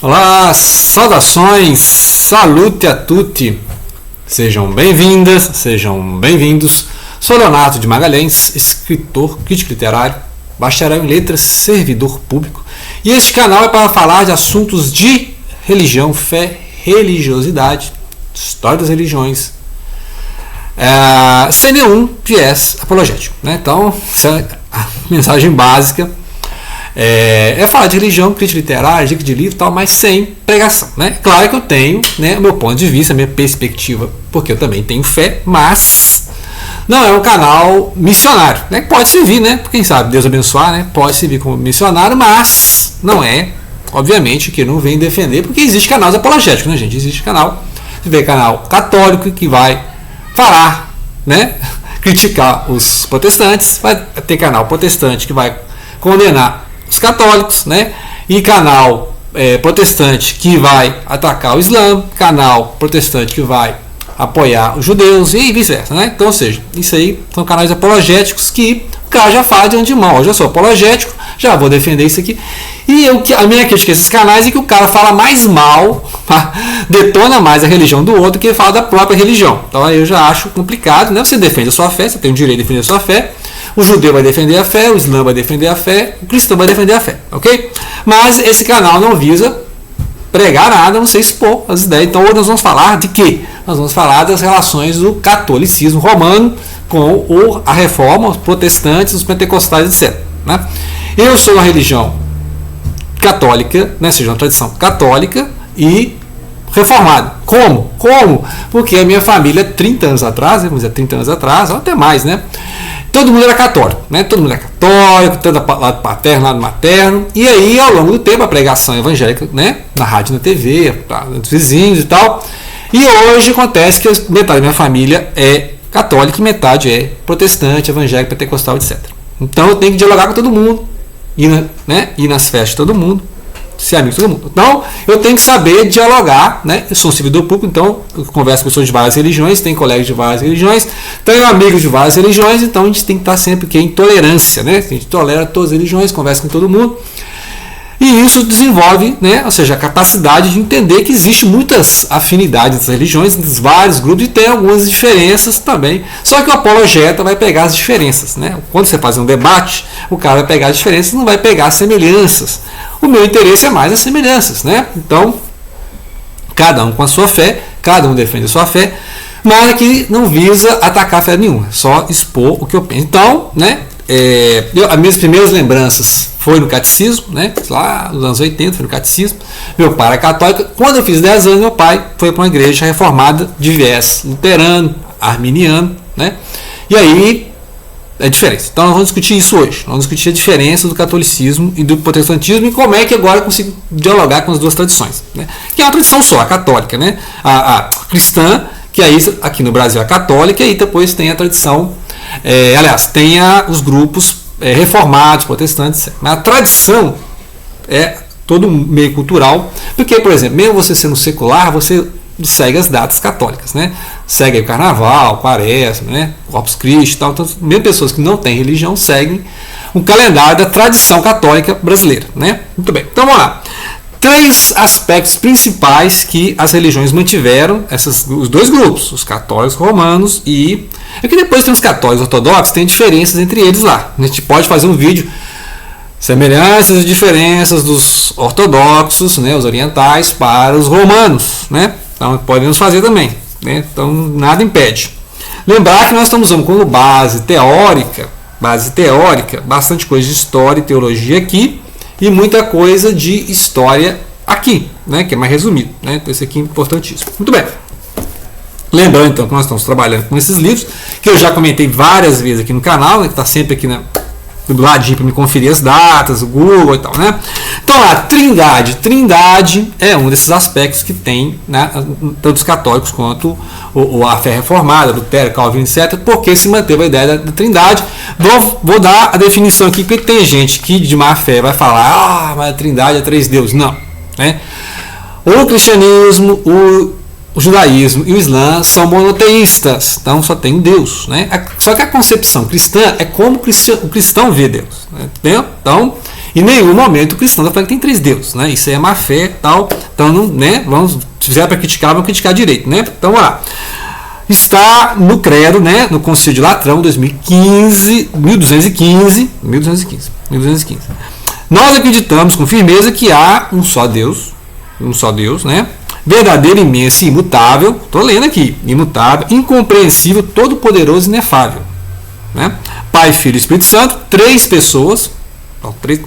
Olá, saudações, salute a tutti, sejam bem-vindas, sejam bem-vindos. Sou Leonardo de Magalhães, escritor, crítico literário, bacharel em letras, servidor público, e este canal é para falar de assuntos de religião, fé, religiosidade, história das religiões, sem nenhum viés apologético, né? Então, essa é a mensagem básica. É falar de religião, crítica literária, dica de livro e tal, mas sem pregação, né? Claro que eu tenho, né, o meu ponto de vista, a minha perspectiva, porque eu também tenho fé, mas não é um canal missionário, né? Pode servir, né? Quem sabe Deus abençoar, né? Pode servir como missionário, mas não é, obviamente, que não vem defender, porque existe canais apologéticos, né, gente? Existe canal, você vê canal católico que vai falar, né? Criticar os protestantes, vai ter canal protestante que vai condenar os católicos, né? E canal protestante que vai atacar o Islã, canal protestante que vai apoiar os judeus e vice-versa, né? Então, ou seja, isso aí são canais apologéticos que o cara já fala de antemão. Eu já sou apologético, já vou defender isso aqui. E a minha crítica a esses canais é que o cara fala mais mal, detona mais a religião do outro que ele fala da própria religião. Então aí eu já acho complicado, né? Você defende a sua fé, você tem o direito de defender a sua fé. O judeu vai defender a fé, o islã vai defender a fé, o cristão vai defender a fé, ok? Mas esse canal não visa pregar nada, não sei expor as ideias. Então hoje nós vamos falar de quê? Nós vamos falar das relações do catolicismo romano com a reforma, os protestantes, os pentecostais, etc. Né? Eu sou uma religião católica, né? Ou seja, uma tradição católica e reformada. Como? Porque a minha família, 30 anos atrás, vamos dizer 30 anos atrás, ou até mais, né? Todo mundo era católico, né? Todo mundo era católico, tanto lado paterno, lado materno. E aí, ao longo do tempo, a pregação evangélica, né? Na rádio, na TV, dos vizinhos e tal. E hoje acontece que metade da minha família é católica e metade é protestante, evangélico, pentecostal, etc. Então eu tenho que dialogar com todo mundo, ir nas festas de todo mundo, ser amigo de todo mundo. Então eu tenho que saber dialogar, né? Eu sou um servidor público, então eu converso com pessoas de várias religiões, tenho colegas de várias religiões, tenho amigos de várias religiões, então a gente tem que estar sempre em tolerância, né? A gente tolera todas as religiões, conversa com todo mundo. E isso desenvolve, né, ou seja, a capacidade de entender que existe muitas afinidades das religiões, dos vários grupos, e tem algumas diferenças também. Só que o apologeta vai pegar as diferenças. Né? Quando você faz um debate, o cara vai pegar as diferenças, não vai pegar as semelhanças. O meu interesse é mais as semelhanças. Né? Então, cada um com a sua fé, cada um defende a sua fé, mas que não visa atacar fé nenhuma, só expor o que eu penso. Então, né, as minhas primeiras lembranças foi no catecismo, né? Lá nos anos 80, foi no catecismo. Meu pai era católico. Quando eu fiz 10 anos, meu pai foi para uma igreja reformada de viés luterano, arminiano, né? E aí é diferença. Então nós vamos discutir isso hoje. Nós vamos discutir a diferença do catolicismo e do protestantismo e como é que agora eu consigo dialogar com as duas tradições, né? Que é uma tradição só, a católica, né? A cristã, que aí aqui no Brasil é a católica, e depois tem a tradição, tem os grupos reformados, protestantes, mas a tradição é todo um meio cultural, porque, por exemplo, mesmo você sendo secular, você segue as datas católicas, né? Segue o Carnaval, Quaresma, né? Corpus Christi e tal. Então, mesmo pessoas que não têm religião seguem um calendário da tradição católica brasileira, né? Muito bem, então vamos lá. 3 aspectos principais que as religiões mantiveram, os dois grupos, os católicos romanos e... É que depois tem os católicos ortodoxos, tem diferenças entre eles lá. A gente pode fazer um vídeo, semelhanças e diferenças dos ortodoxos, né, os orientais, para os romanos. Né? Então podemos fazer também. Né? Então nada impede. Lembrar que nós estamos usando como base teórica, bastante coisa de história e teologia aqui, e muita coisa de história aqui, né, que é mais resumido. Né? Então isso aqui é importantíssimo. Muito bem. Lembrando então que nós estamos trabalhando com esses livros, que eu já comentei várias vezes aqui no canal, né, que está sempre aqui do ladinho para me conferir as datas, o Google e tal. Né? Então lá, Trindade. Trindade é um desses aspectos que tem, né, tanto os católicos quanto a fé reformada, Lutero, Calvino, etc., porque se manteve a ideia da Trindade. Vou dar a definição aqui, porque tem gente que de má fé vai falar, mas a Trindade é 3 deuses. Não. Né? O cristianismo, o judaísmo e o islã são monoteístas, então só tem um Deus. Né? Só que a concepção cristã é como o cristão vê Deus. Né? Então, Em nenhum momento o cristão está falando que tem 3 deuses, né? Isso aí é má fé, tal. Então, não, né? Vamos, se fizer para criticar, vamos criticar direito, né? Então, vamos lá. Está no credo, né? No Concílio de Latrão, 1215. Nós acreditamos com firmeza que há um só Deus, né? Verdadeiro, imenso e imutável. Estou lendo aqui. Imutável, incompreensível, todo-poderoso e inefável. Né? Pai, Filho e Espírito Santo, 3 pessoas.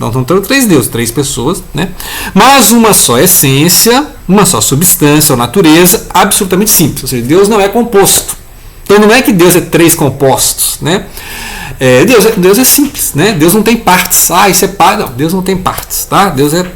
Não estão 3 deuses, 3 pessoas. Né? Mas uma só essência, uma só substância ou natureza, absolutamente simples. Ou seja, Deus não é composto. Então não é que Deus é 3 compostos. Né? Deus é simples. Né? Deus não tem partes. Isso é pai. Não, Deus não tem partes. Tá? Deus é.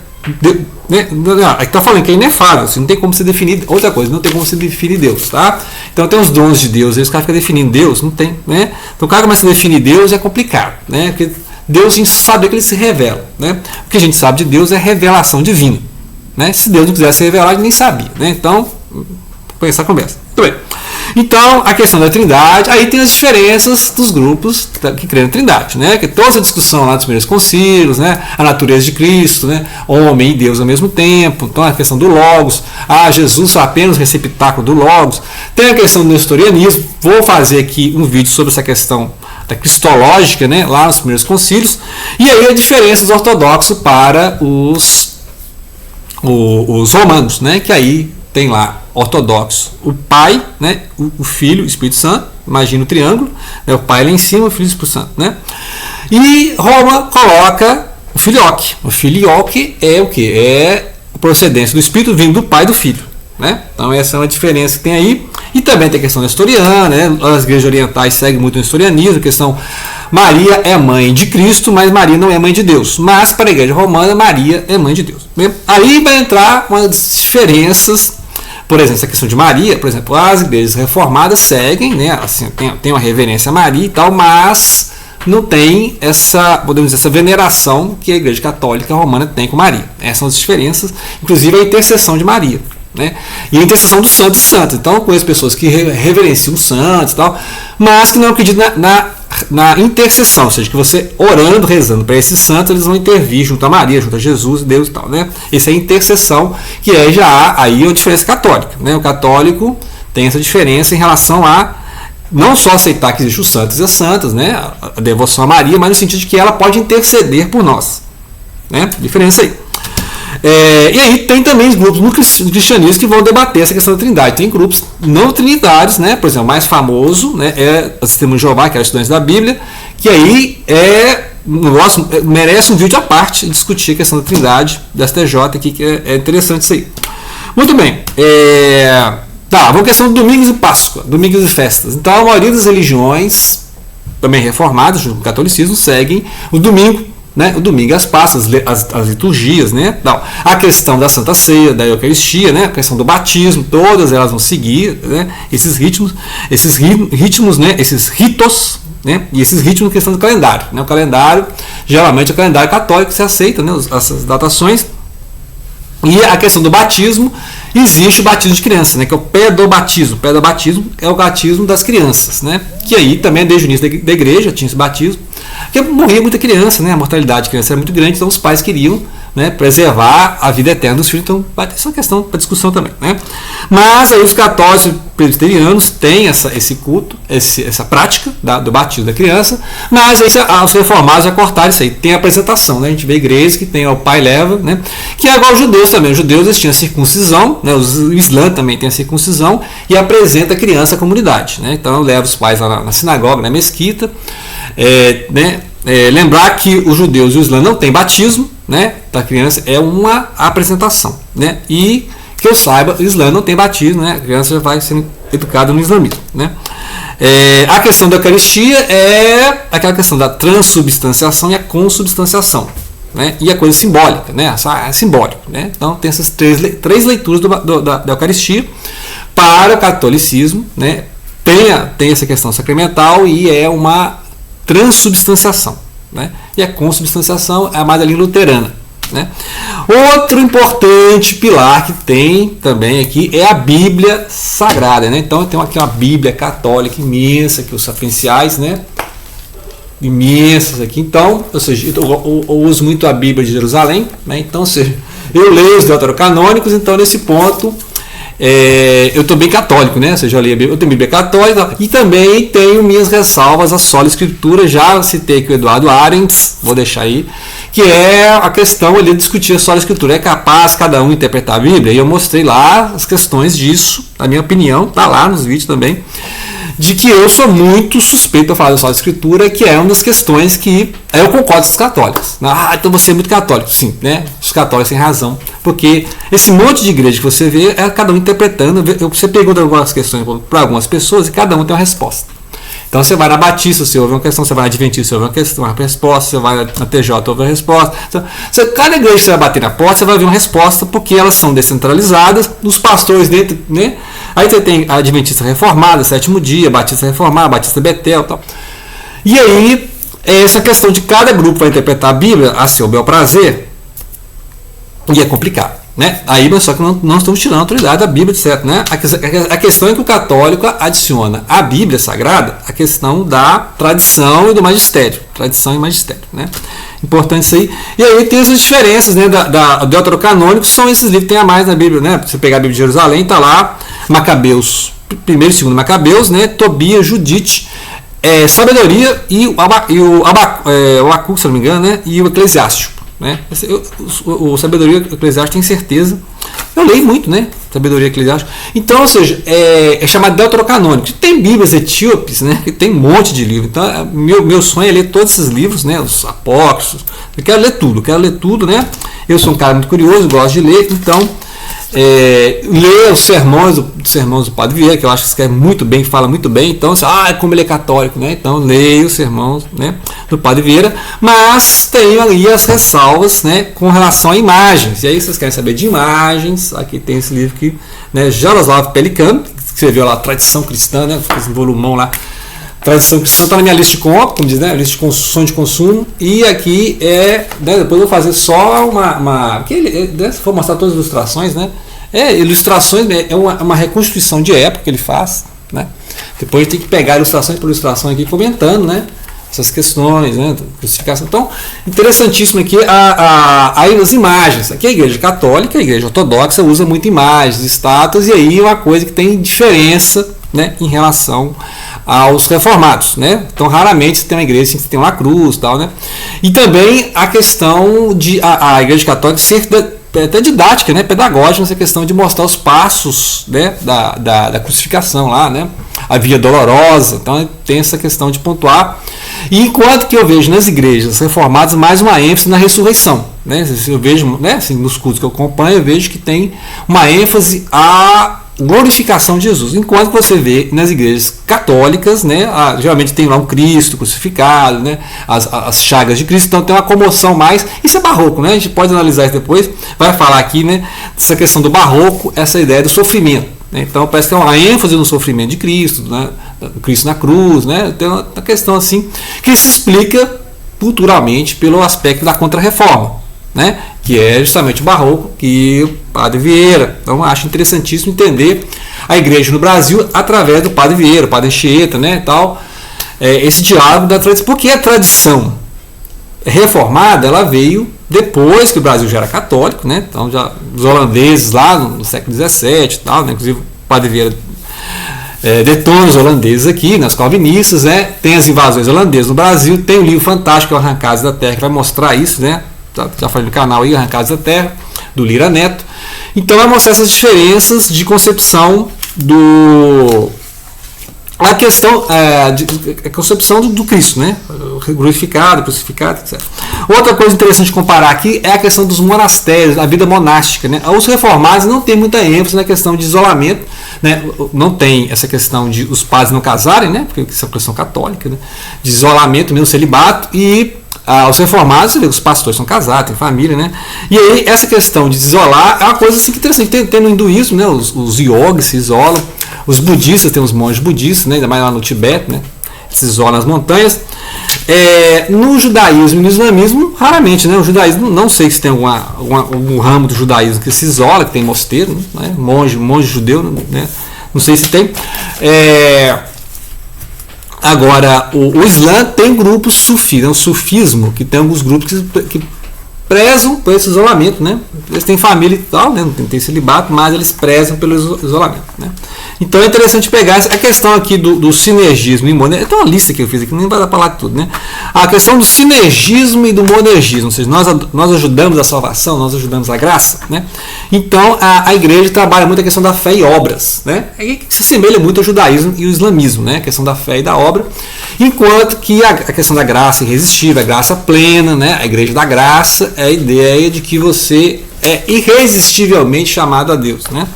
Está falando que é inefável, assim, não tem como se definir. Outra coisa, não tem como se definir Deus, tá? Então tem os dons de Deus, aí os caras ficam definindo Deus, não tem, né? Então o cara começa a definir Deus, é complicado, né? Porque Deus, a gente sabe que ele se revela, né? O que a gente sabe de Deus é revelação divina, né? Se Deus não quisesse revelar, a gente nem sabia, né? Então, foi essa conversa. Muito bem. Então, a questão da Trindade, aí tem as diferenças dos grupos que creem na Trindade, né? Que toda essa discussão lá dos primeiros concílios, né? A natureza de Cristo, né? Homem e Deus ao mesmo tempo. Então, a questão do Logos, Jesus é apenas receptáculo do Logos. Tem a questão do nestorianismo. Vou fazer aqui um vídeo sobre essa questão da cristológica, né? Lá nos primeiros concílios. E aí a diferença dos ortodoxos para os romanos, né? Que aí tem lá ortodoxo, o Pai, né, o Filho, o Espírito Santo, imagina o triângulo, né, o Pai lá em cima, o Filho e o Espírito Santo, né? E Roma coloca o Filioque. O Filioque é o que? É a procedência do Espírito vindo do Pai e do Filho, né? Então essa é uma diferença que tem aí. E também tem a questão nestoriana, né? As igrejas orientais seguem muito o nestorianismo, a questão Maria é mãe de Cristo, mas Maria não é mãe de Deus. Mas para a igreja romana, Maria é mãe de Deus. Né? Aí vai entrar umas diferenças. Por exemplo, essa questão de Maria, por exemplo, as igrejas reformadas seguem, né, assim, tem uma reverência a Maria e tal, mas não tem essa, podemos dizer, essa veneração que a igreja católica romana tem com Maria. Essas são as diferenças, inclusive a intercessão de Maria. Né? E a intercessão dos santos e santas. Então eu conheço pessoas que reverenciam os santos e tal, mas que não acreditam na intercessão, ou seja, que você orando, rezando para esses santos, eles vão intervir junto a Maria, junto a Jesus, Deus e tal, né? Essa é a intercessão, que é já aí uma diferença católica, né? O católico tem essa diferença em relação a não só aceitar que existem os santos e as santas, né? A devoção a Maria, mas no sentido de que ela pode interceder por nós, né? Diferença aí. E aí tem também os grupos no cristianismo que vão debater essa questão da Trindade. Tem grupos não trinitários, né? Por exemplo, o mais famoso, né, é o Testemunho de Jeová, que é estudantes da Bíblia, que aí merece um vídeo à parte discutir a questão da Trindade da STJ aqui, que é interessante isso aí. Muito bem. Vamos à questão de domingos e Páscoa, domingos e festas. Então a maioria das religiões, também reformadas, junto com o catolicismo, seguem o domingo. Né? O domingo, as Páscoas, as liturgias, né? Não, a questão da Santa Ceia, da Eucaristia, né? A questão do batismo, todas elas vão seguir, né? Esses ritmos, né? Esses ritos, né? E esses ritmos, questão do calendário, né? O calendário, geralmente é o calendário católico que se aceita, né? Essas datações. E a questão do batismo, existe o batismo de criança, né? Que é o pedobatismo. O pedobatismo é o batismo das crianças, né? Que aí também desde o início da igreja tinha esse batismo. Porque morria muita criança, né? A mortalidade de criança era muito grande, então os pais queriam, né, preservar a vida eterna dos filhos. Então, essa é uma questão para discussão também, né? Mas aí os católicos presbiterianos têm esse culto, essa prática do batismo da criança, mas aí os reformados já cortaram isso aí. Tem a apresentação, né? A gente vê igrejas que tem o pai leva, né? Que é igual os judeus também. Os judeus eles tinham a circuncisão, né? O Islã também tem a circuncisão e apresenta a criança à comunidade, né? Então leva os pais lá na sinagoga, na mesquita. Lembrar que os judeus e o Islã não tem batismo, né, da criança, é uma apresentação, né, e que eu saiba, o Islã não tem batismo, né, a criança já vai sendo educada no islamismo, né. A questão da Eucaristia é aquela questão da transubstanciação e a consubstanciação, né, e a coisa simbólica, né, é simbólico, né. Então tem essas três leituras da Eucaristia. Para o catolicismo, né, tem essa questão sacramental e é uma transubstanciação, né? E a consubstanciação é a mais da linha luterana, né? Outro importante pilar que tem também aqui é a Bíblia Sagrada, né? Então tem aqui uma Bíblia católica imensa que os sapienciais, né, imensas aqui. Então, ou seja, eu uso muito a Bíblia de Jerusalém, né? Então, ou seja, eu leio os deuterocanônicos, então nesse ponto eu estou bem católico, né? Ou seja, eu leio a Bíblia, eu tenho Bíblia católica e também tenho minhas ressalvas à sola escritura. Já citei aqui o Eduardo Arendts, vou deixar aí, que é a questão ali de discutir a sola escritura. É capaz cada um interpretar a Bíblia? E eu mostrei lá as questões disso, a minha opinião, tá lá nos vídeos também, de que eu sou muito suspeito para falar da sola escritura, que é uma das questões que eu concordo com os católicos. Então você é muito católico. Sim, né? Os católicos têm razão, porque esse monte de igreja que você vê é cada um interpretando. Você pergunta algumas questões para algumas pessoas e cada um tem uma resposta. Então você vai na Batista, você ouve uma questão, você vai na Adventista, você ouve uma questão, uma resposta, você vai na TJ, ouve uma resposta. Então, cada igreja que você vai bater na porta, você vai ver uma resposta, porque elas são descentralizadas, os pastores dentro, né? Aí você tem a Adventista Reformada, Sétimo Dia, Batista Reformada, Batista Betel, tal. E aí, essa questão de cada grupo vai interpretar a Bíblia a seu bel prazer, e é complicado. Né? Aí, só que não estamos tirando a autoridade da Bíblia, etc. Né? A questão é que o católico adiciona à Bíblia Sagrada a questão da tradição e do magistério. Tradição e magistério. Né? Importante isso aí. E aí tem essas diferenças, né, do deuterocanônico, são esses livros que tem a mais na Bíblia. Né? Você pegar a Bíblia de Jerusalém, está lá Macabeus, primeiro e segundo Macabeus, né? Tobias, Judite, Sabedoria e o Abacuque, se não me engano, né? E o Eclesiástico. Né? O Sabedoria Eclesiástica, tenho certeza. Eu leio muito, né? Sabedoria Eclesiástica. Então, ou seja, é chamado deuterocanônico. Tem Bíblias etíopes, né? Que tem um monte de livros. Então, meu sonho é ler todos esses livros, né? Os apócrifos. Eu quero ler tudo, né? Eu sou um cara muito curioso, gosto de ler, então ler os sermões do Padre Vieira, que eu acho que escreve muito bem, fala muito bem. Então, como ele é católico, né? Então, leio os sermões, né, do Padre Vieira, mas tenho ali as ressalvas, né, com relação a imagens. E aí, vocês querem saber de imagens? Aqui tem esse livro aqui, né, Jaroslav Pelikan, que escreveu lá Tradição Cristã, né? Esse volumão lá. Tradição Cristã está na minha lista de compra, como diz, né? Lista de sonho de consumo. E aqui né, depois eu vou fazer só se for mostrar todas as ilustrações, né? Ilustrações, né, é uma reconstituição de época que ele faz, né? Depois tem que pegar ilustração por ilustração aqui comentando, né? Essas questões, né? Crucificação. Então, interessantíssimo aqui as imagens. Aqui a Igreja Católica, a Igreja Ortodoxa usa muito imagens, estátuas, e aí uma coisa que tem diferença, né, em relação aos reformados, né? Então, raramente você tem uma igreja assim, que tem uma cruz, tal, né? E também a questão de a Igreja Católica ser até didática, né, pedagógica, nessa questão de mostrar os passos, né, da crucificação lá, né, a via dolorosa. Então tem essa questão de pontuar. E enquanto que eu vejo nas igrejas reformadas mais uma ênfase na ressurreição, né, eu vejo, né, assim, nos cultos que eu acompanho, eu vejo que tem uma ênfase à glorificação de Jesus, enquanto você vê nas igrejas católicas, né, geralmente tem lá um Cristo crucificado, né, as chagas de Cristo, então tem uma comoção mais. Isso é barroco, né, a gente pode analisar isso depois, vai falar aqui, né, dessa questão do barroco, essa ideia do sofrimento, né? Então parece que é uma ênfase no sofrimento de Cristo, né, do Cristo na cruz, né, tem uma questão assim que se explica culturalmente pelo aspecto da Contra-Reforma, né, que é justamente o barroco que o Padre Vieira. Então acho interessantíssimo entender a igreja no Brasil através do Padre Vieira, o Padre Anchieta, né, tal, esse diálogo da tradição, porque a tradição reformada ela veio depois que o Brasil já era católico, né, então já os holandeses lá no século XVII, tal, né, inclusive o Padre Vieira detona os holandeses aqui, nas calvinistas, né, tem as invasões holandesas no Brasil, tem um livro fantástico, Arrancados da Terra, que vai mostrar isso, né. Já falei no canal aí, Arrancados da Terra, do Lira Neto. Então vai mostrar essas diferenças de concepção a questão a concepção do Cristo, né? Glorificado, crucificado, etc. Outra coisa interessante de comparar aqui é a questão dos monastérios, a vida monástica, né? Os reformados não têm muita ênfase na questão de isolamento, né? Não tem essa questão de os padres não casarem, né? Porque isso é uma questão católica, né? De isolamento, mesmo celibato, e os reformados, os pastores são casados, têm família, né? E aí essa questão de se isolar é uma coisa assim que interessante. Tem no hinduísmo, né? Os yogis se isolam, os budistas, tem os monges budistas, né? Ainda mais lá no Tibete, né? Se isolam nas montanhas. No judaísmo e no islamismo, raramente, né? O judaísmo, não sei se tem algum ramo do judaísmo que se isola, que tem mosteiro, né? Monge judeu, né? Não sei se tem. Agora, o Islã tem grupos sufis, o sufismo, que tem alguns grupos que prezam por esse isolamento, né? Eles têm família e tal, né? Não tem celibato, mas eles prezam pelo isolamento, né? Então é interessante pegar a questão aqui do sinergismo e monergismo. Tem uma lista que eu fiz aqui, nem vai dar para falar tudo, né? A questão do sinergismo e do monergismo, ou seja, nós ajudamos a salvação, nós ajudamos a graça, né? Então a igreja trabalha muito a questão da fé e obras, né? Que se assemelha muito ao judaísmo e o islamismo, né? A questão da fé e da obra, enquanto que a questão da graça irresistível, a graça plena, né? A igreja da graça é a ideia de que você é irresistivelmente chamado a Deus, né?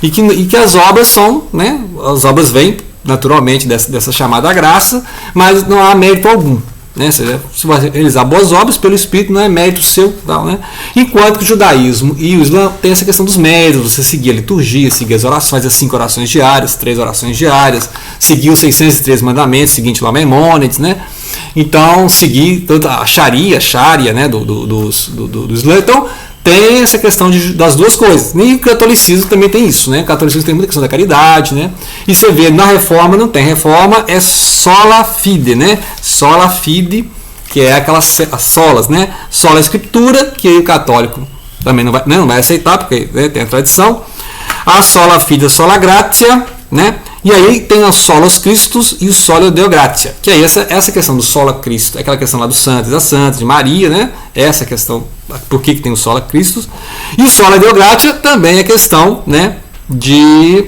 E que as obras são, né? As obras vêm naturalmente dessa chamada graça, mas não há mérito algum, né? Se você realizar boas obras pelo Espírito, não é mérito seu, tal, né? Enquanto que o judaísmo e o Islã tem essa questão dos méritos, você seguir a liturgia, seguir as orações, as 5 orações diárias, 3 orações diárias, seguir os 603 mandamentos, seguinte lá Maimônides, né? Então, seguir toda a Sharia, né? do Islã. Então, tem essa questão das duas coisas. E o catolicismo também tem isso, né? O catolicismo tem muita questão da caridade, né? E você vê, na reforma não tem reforma, é sola fide, né? Sola fide, que é aquelas solas, né? Sola escritura, que o católico também não vai aceitar, porque, né, tem a tradição. A sola fide, a sola gratia, né? E aí tem os solos Christus e o solo Deo gratia, que é essa questão do solo Cristo, aquela questão lá dos santos e das santas, de Maria, né? Essa questão, por que tem o solo Christus. E o solo Deo gratia também é questão, né, dos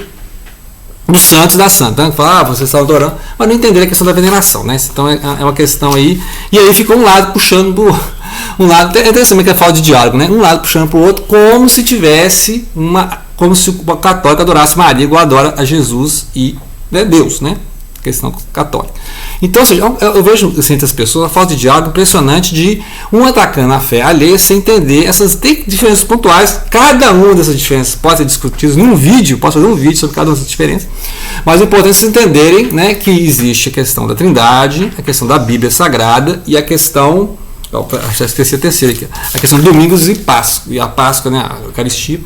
santos e das santas. Né? Fala, você está adorando, mas não entender a questão da veneração, né? Então é uma questão aí, e aí fica um lado puxando um lado, é interessante que é falta de diálogo, né? Um lado puxando para o outro, como se o católico adorasse Maria igual adora a Jesus e, né, Deus, né? Questão católica. Então, ou seja, eu vejo assim, entre as pessoas a falta de diálogo impressionante de um atacando a fé alheia sem entender essas diferenças pontuais. Cada uma dessas diferenças pode ser discutida em um vídeo, posso fazer um vídeo sobre cada uma dessas diferenças, mas o importante é vocês entenderem, né, que existe a questão da Trindade, a questão da Bíblia Sagrada e a questão, acho que esqueci a terceira aqui, a questão de domingos e Páscoa, e a Páscoa, né, a Eucaristia.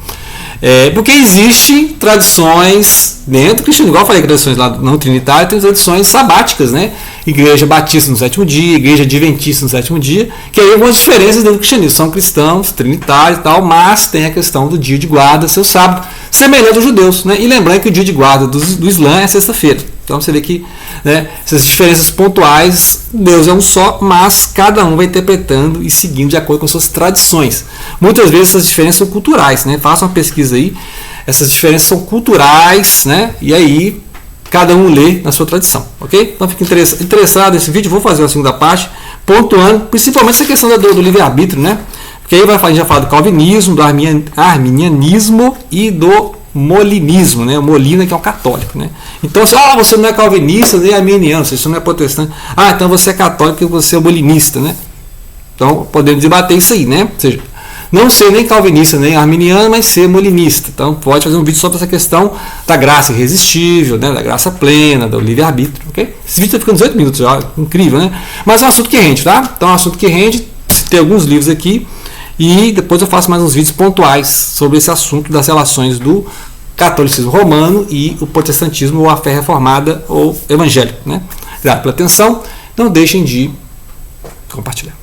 Porque existem tradições dentro do cristianismo, igual eu falei, tradições lá não trinitárias, tem tradições sabáticas, né? Igreja batista no 7º dia, igreja adventista no 7º dia, que aí algumas diferenças dentro do cristianismo, são cristãos, trinitários e tal, mas tem a questão do dia de guarda, seu sábado, semelhante aos judeus, né? E lembrando que o dia de guarda do Islã é sexta-feira. Então você vê que, né, essas diferenças pontuais, Deus é um só, mas cada um vai interpretando e seguindo de acordo com suas tradições. Muitas vezes essas diferenças são culturais, né? Faça uma pesquisa aí, essas diferenças são culturais, né? E aí cada um lê na sua tradição, ok? Então fique interessado nesse vídeo, vou fazer a segunda parte, pontuando principalmente essa questão do livre-arbítrio, né? Porque aí a gente vai falar do calvinismo, do arminianismo e do molinismo, né? O Molina, que é um católico, né? Então, você não é calvinista nem arminiano, você não é protestante. Então você é católico e você é molinista, né? Então podemos debater isso aí, né? Ou seja, não ser nem calvinista nem arminiano, mas ser molinista. Então pode fazer um vídeo sobre essa questão da graça irresistível, né? Da graça plena, do livre-arbítrio, ok? Esse vídeo está ficando 18 minutos já, incrível, né? Mas é um assunto que rende, tá? Então é um assunto que rende, tem alguns livros aqui, e depois eu faço mais uns vídeos pontuais sobre esse assunto das relações do catolicismo romano e o protestantismo ou a fé reformada ou evangélica, né? Obrigado pela atenção. Não deixem de compartilhar.